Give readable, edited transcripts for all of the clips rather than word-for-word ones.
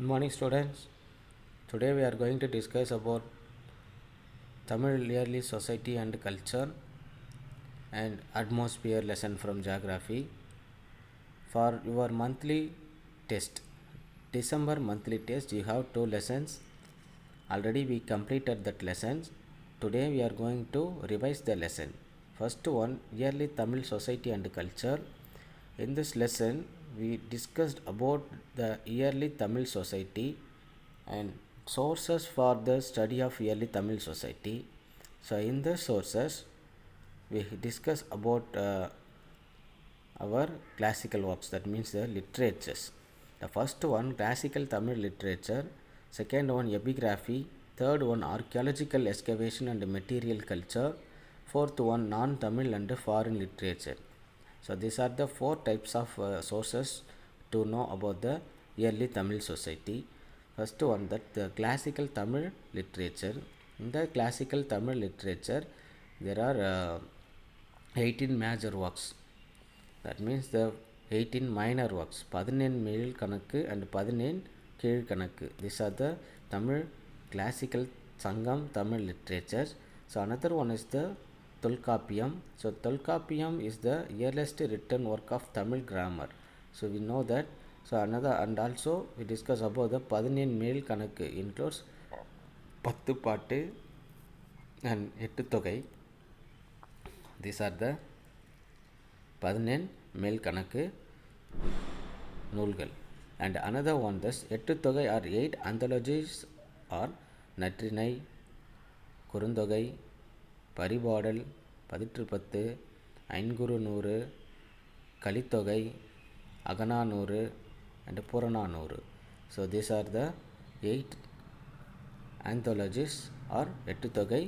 Good morning, students. Today we are going to discuss about Tamil Yearly Society and Culture and Atmosphere lesson from Geography. For your monthly test, December monthly test, you have two lessons. Already we completed that lessons. Today we are going to revise the lesson. First one, Yearly Tamil Society and Culture. In this lesson, we discussed about the Yearly Tamil Society and sources for the study of Yearly Tamil Society. So in the sources, we discuss about our classical works, that means the literatures. The first one, classical Tamil literature. Second one, epigraphy. Third one, archaeological excavation and material culture. Fourth one, non-Tamil and foreign literature. So these are the four types of sources to know about the early Tamil society. First one, that the classical Tamil literature. In the classical Tamil literature, there are 18 major works. That means the 18 minor works, 17 மேல் கணக்கு and 17 கீழ் கணக்கு. These are the Tamil classical Sangam Tamil literatures. So another one is the Tolkappiyam. So Tolkappiyam is the earliest written work of Tamil grammar. So we know that. So another, and also we discuss about the 17 மேல் கணக்கு includes 10 பாட்டு and 8 தொகை. These are the 17 மேல் கணக்கு நூல்கள். And another one, this 8 தொகை or 8 anthologies are Natrinai, Kurunthogai, Paripadal, Pathitrupathu, Ainkurunuru, Kalithogai, Akananuru and Purananuru. So these are the 8 anthologies or 8 தொகை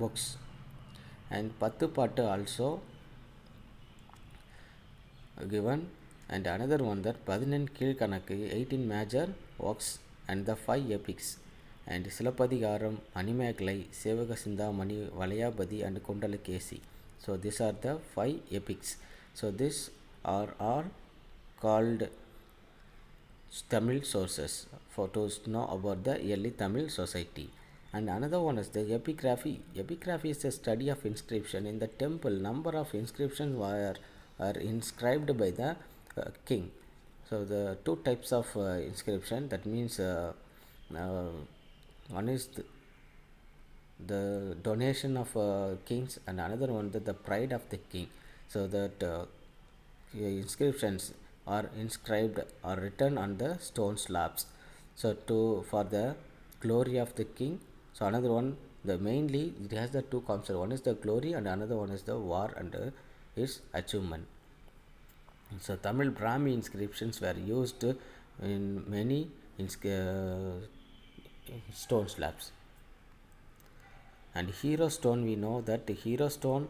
books. And 10 பாட்டு also given, and another one, that 18 Kilkanakku 18 major works and the 5 epics, and Silappatikaram, Manimekalai, சேவக Chintamani, Valayapathi and Kundalakesi. So these are the 5 epics. So these are all called Tamil sources for to know about the early Tamil society. And another one is the epigraphy. Epigraphy is a study of inscription. In the temple, number of inscriptions are inscribed by the king. So the two types of inscription, that means one is the donation of kings, and another one the pride of the king. So that inscriptions are inscribed or written on the stone slabs. So for the glory of the king. So another one, the mainly it has the two concepts. One is the glory and another one is the war and its achievement. So Tamil Brahmi inscriptions were used in many stone slabs. And hero stone, we know that the hero stone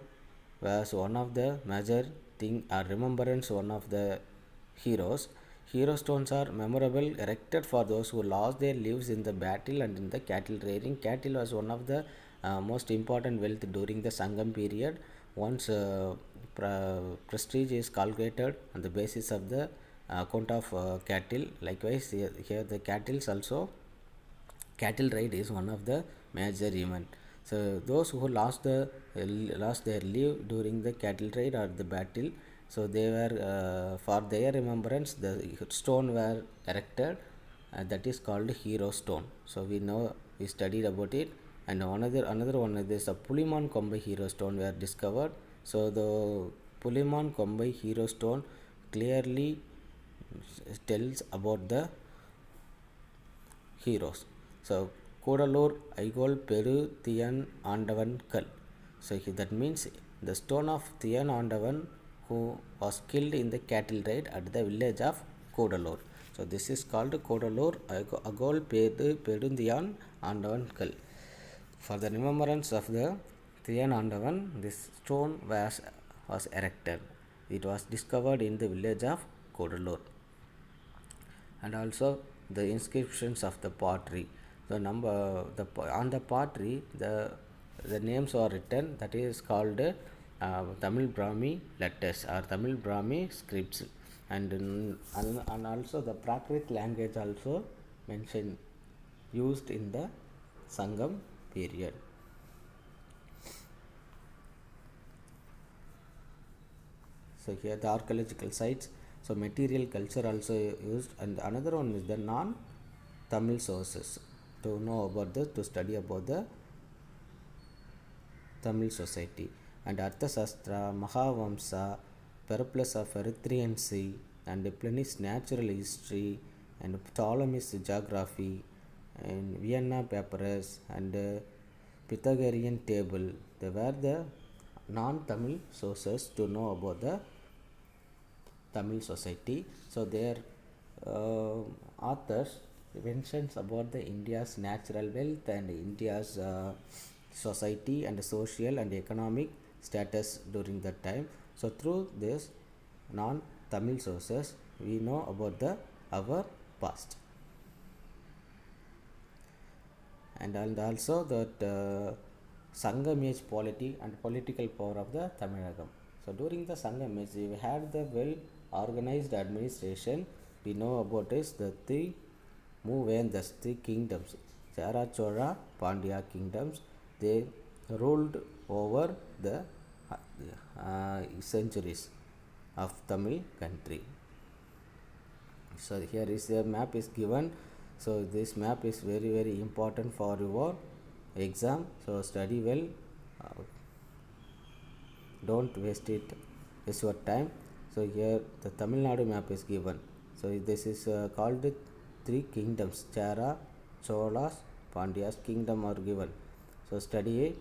was one of the major thing or remembrance one of the heroes. Hero stones are memorable, erected for those who lost their lives in the battle and in the cattle rearing. Cattle was one of the most important wealth during the Sangam period. Once prestige is calculated on the basis of the count of cattle. Likewise, here the cattle also, cattle raid is one of the major event. So those who lost their life during the cattle raid or the battle, so they were for their remembrance the stone were erected, that is called hero stone. So we studied about it. And another one is the Puliman Kombai hero stone were discovered. So the Puliman Kombai hero stone clearly tells about the heroes. So Kodalur Aigol Peru Thiyan Andavan Kal. So that means the stone of Thiyan Andavan, who was killed in the cattle raid at the village of Kodalur. So this is called Kodalur Agol Perundiyan Andavan Kal. For the remembrance of the Thiyan Andavan, this stone was erected. It was discovered in the village of Kodalur. And also the inscriptions of the pottery. On the pottery, the names are written, that is called Tamil Brahmi letters or Tamil Brahmi scripts. and also the Prakrit language also mentioned used in the Sangam period. So here the archaeological sites, so material culture also used, and another one is the non Tamil sources to know about the to study about the Tamil society, and Arthasastra, Mahavamsa, Periplus of Erythraean Sea, and Pliny's natural history, and Ptolemy's geography, and Vienna papyrus, and Pythagorean table. They were the non-Tamil sources to know about the Tamil society. So their authors mentions about the India's natural wealth and India's society and social and economic status during that time. So through this non-Tamil sources, we know about the our past, and also that Sangam age polity and political power of the Tamilagam. So during the Sangam age, we had the well organized administration. We know about is the three Movendas, three kingdoms, Chera, Chola, Pandya kingdoms. They ruled over the centuries of Tamil country. So here is a map is given. So this map is very important for your exam. So study well. Don't waste it. Waste your time. So here the Tamil Nadu map is given. So this is called three kingdoms. Chera, Cholas, Pandyas kingdom are given. So study it.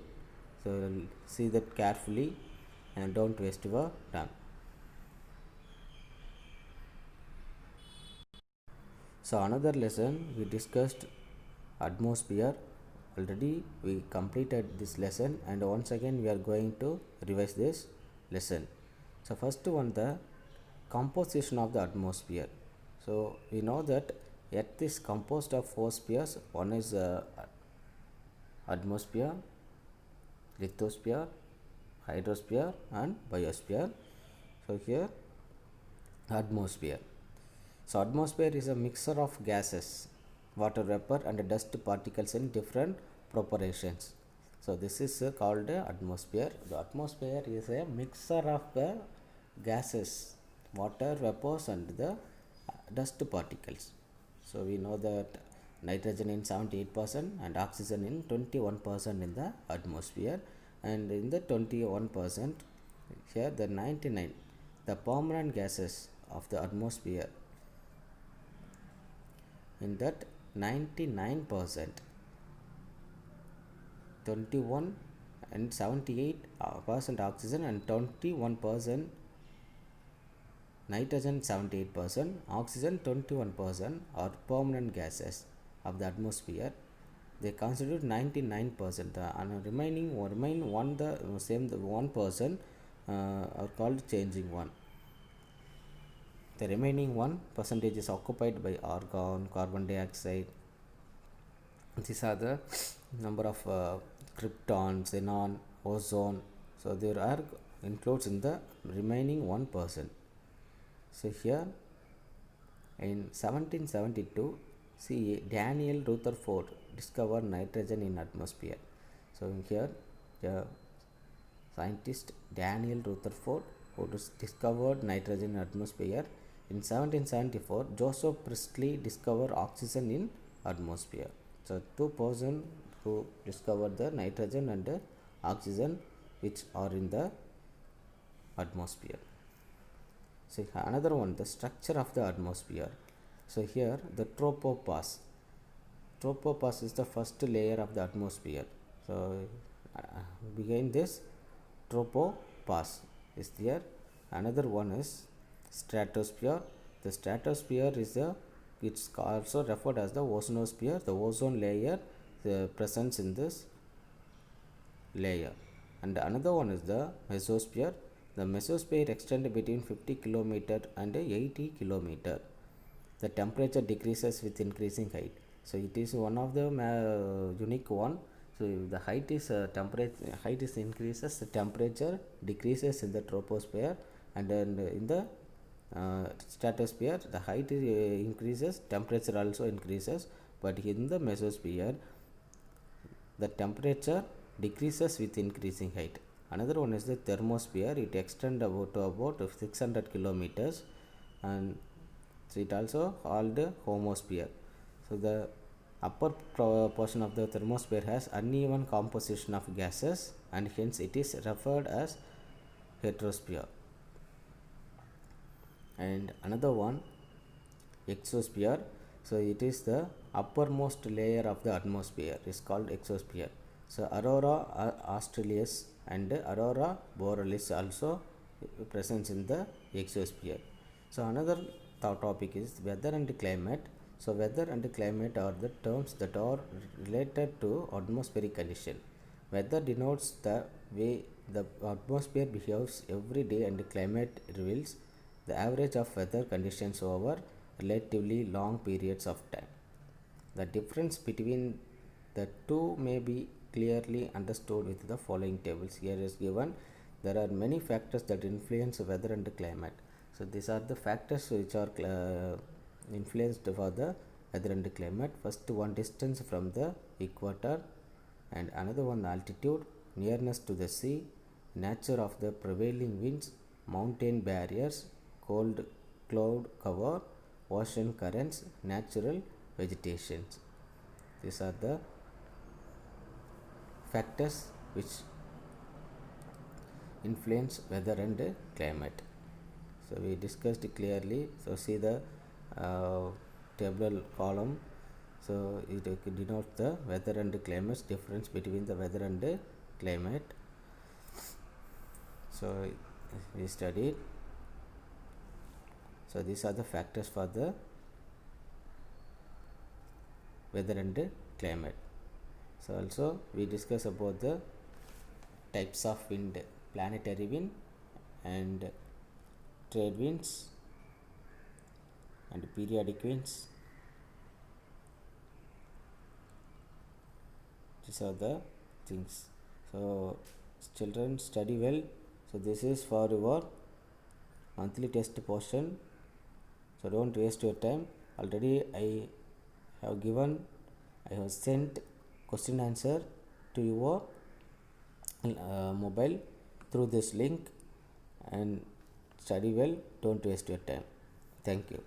So see that carefully and don't waste your time. So another lesson we discussed atmosphere. Already we completed this lesson, and once again we are going to revise this lesson. So first one, the composition of the atmosphere. So we know that Earth is composed of four spheres. One is atmosphere, lithosphere, hydrosphere, and biosphere. So here atmosphere. So atmosphere is a mixture of gases, water vapor, and dust particles in different proportions. So this is called atmosphere. The atmosphere is a mixture of the gases, water vapors, and the dust particles. So we know that nitrogen in 78% and oxygen in 21% in the atmosphere, and in the 21% here the 99 the permanent gases of the atmosphere. In that 99% 21 and 78% oxygen and 21% nitrogen, 78% oxygen, 21% are permanent gases of the atmosphere. They constitute 99%, and remain one the same the 1% are called changing one. The remaining 1% is occupied by argon, carbon dioxide. These are the number of krypton, xenon, ozone. So there are includes in the remaining 1%. So here in 1772, see Daniel Rutherford discovered nitrogen in atmosphere. So here the scientist Daniel Rutherford who discovered nitrogen in atmosphere. In 1774, Joseph Priestley discovered oxygen in atmosphere. So two persons who discovered the nitrogen and oxygen which are in the atmosphere. So another one, the structure of the atmosphere. So here the tropopause. Tropopause is the first layer of the atmosphere. So behind this tropopause is there. Another one is stratosphere. The stratosphere is it's also referred as the ozonosphere. The ozone layer presence in this layer. And another one is the mesosphere. The mesosphere extends between 50 km and 80 km. The temperature decreases with increasing height. So it is one of the unique one. So if the height is height is increases, the temperature decreases in the troposphere, and then in the stratosphere, the height increases, temperature also increases, but in the mesosphere the temperature decreases with increasing height. Another one is the thermosphere. It extends about 600 kilometers, and so it also called homosphere. So the upper portion of the thermosphere has uneven composition of gases, and hence it is referred as heterosphere. And another one, exosphere. So it is the uppermost layer of the atmosphere is called exosphere. So aurora australis and aurora borealis also present in the exosphere. So another topic is weather and climate. So weather and climate are the terms that are related to atmospheric condition. Weather denotes the way the atmosphere behaves every day, and climate reveals the average of weather conditions over relatively long periods of time. The difference between the two may be clearly understood with the following tables. Here is given there are many factors that influence weather and climate. So these are the factors which are influenced for the weather and climate. First one, distance from the equator, and another one, altitude, nearness to the sea, nature of the prevailing winds, mountain barriers, cold cloud cover, ocean currents, natural vegetation. These are the factors which influence weather and climate. So we discussed it clearly. So see the table column. So it denotes the weather and climate, difference between the weather and climate. So we studied. So these are the factors for the weather and climate. So also we discuss about the types of wind: planetary wind and trade winds and periodic winds. These are the things. So children, study well. So this is for your monthly test portion. So don't waste your time. Already I have sent question answer to your mobile through this link, and study well. Don't waste your time. Thank you.